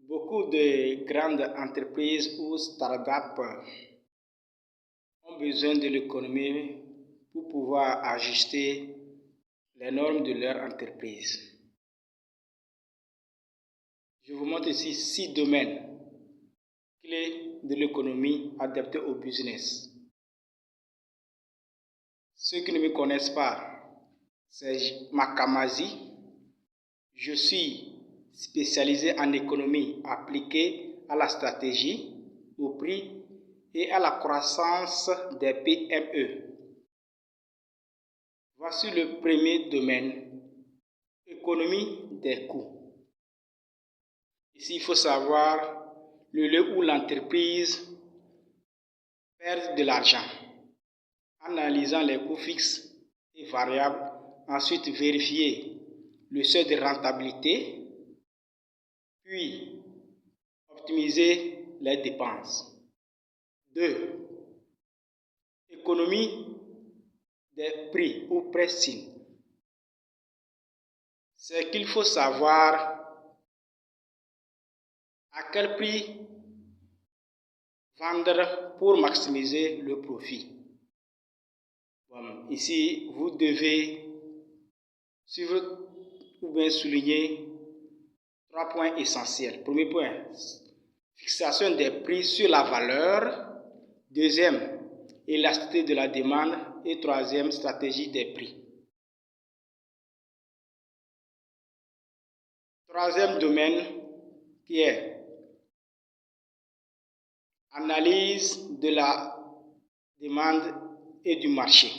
Beaucoup de grandes entreprises ou startups ont besoin de l'économie pour pouvoir ajuster les normes de leur entreprise. Je vous montre ici 6 domaines clés de l'économie adaptés au business. Ceux qui ne me connaissent pas, c'est Makamazi. Je suis spécialisé en économie appliquée à la stratégie, au prix et à la croissance des PME. Voici le premier domaine, économie des coûts. Ici, il faut savoir le lieu où l'entreprise perd de l'argent. Analysant les coûts fixes et variables, ensuite vérifier le seuil de rentabilité, puis optimiser les dépenses. 2. Économie des prix ou pricing. C'est qu'il faut savoir à quel prix vendre pour maximiser le profit. Bon, ici, vous devez suivre ou bien souligner 3 points essentiels. Premier point, fixation des prix sur la valeur. Deuxième, élasticité de la demande. Et troisième, stratégie des prix. Troisième domaine qui est analyse de la demande et du marché.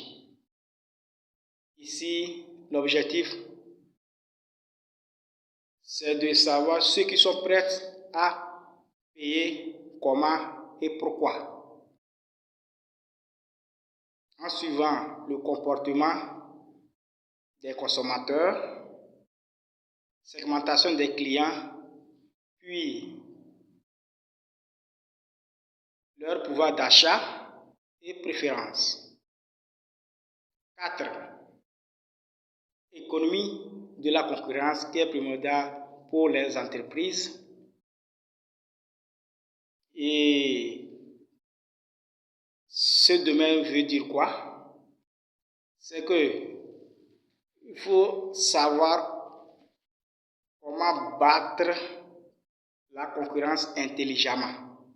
Ici, l'objectif, c'est de savoir ceux qui sont prêts à payer, comment et pourquoi. En suivant le comportement des consommateurs, segmentation des clients, puis leur pouvoir d'achat et préférences. 4. Économie de la concurrence qui est primordiale pour les entreprises. Et ce domaine veut dire quoi? C'est que il faut savoir comment battre la concurrence intelligemment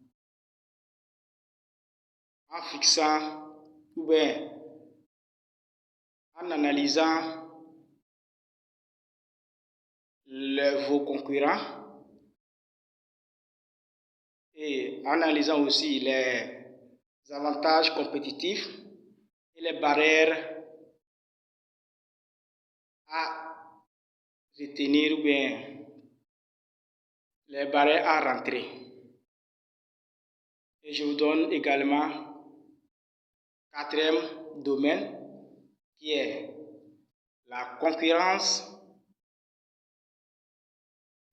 en fixant ou bien en analysant vos concurrents et en analysant aussi les avantages compétitifs et les barrières à retenir ou bien les barrières à rentrer. Et je vous donne également 4e domaine qui est la concurrence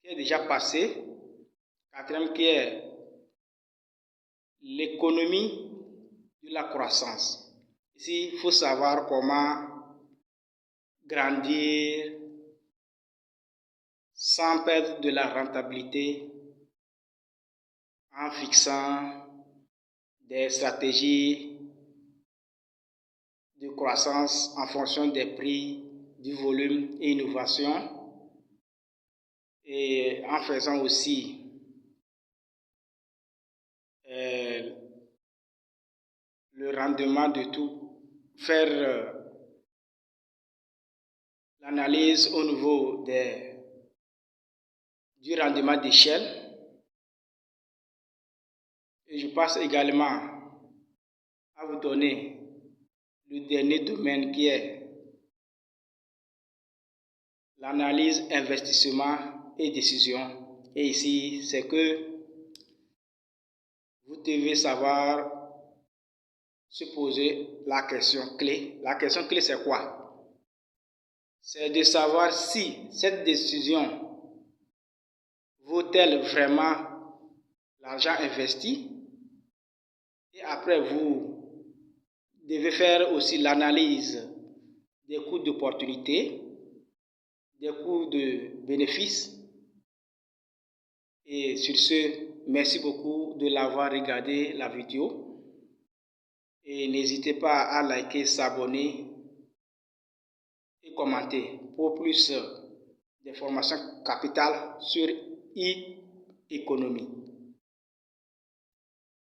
qui est déjà passée. 4e qui est l'économie de la croissance. Ici, il faut savoir comment grandir sans perdre de la rentabilité en fixant des stratégies de croissance en fonction des prix, du volume et innovation, et en faisant aussi le rendement de tout, faire l'analyse au niveau du rendement d'échelle. Et je passe également à vous donner le dernier domaine qui est l'analyse, investissement et décision. Et ici, c'est que vous devez savoir se poser la question clé. La question clé, c'est quoi? C'est de savoir si cette décision vaut-elle vraiment l'argent investi? Et après, vous devez faire aussi l'analyse des coûts d'opportunité, des coûts de bénéfices Et sur ce, merci beaucoup de l'avoir regardé la vidéo. Et n'hésitez pas à liker, s'abonner et commenter pour plus d'informations capitales sur e-économie.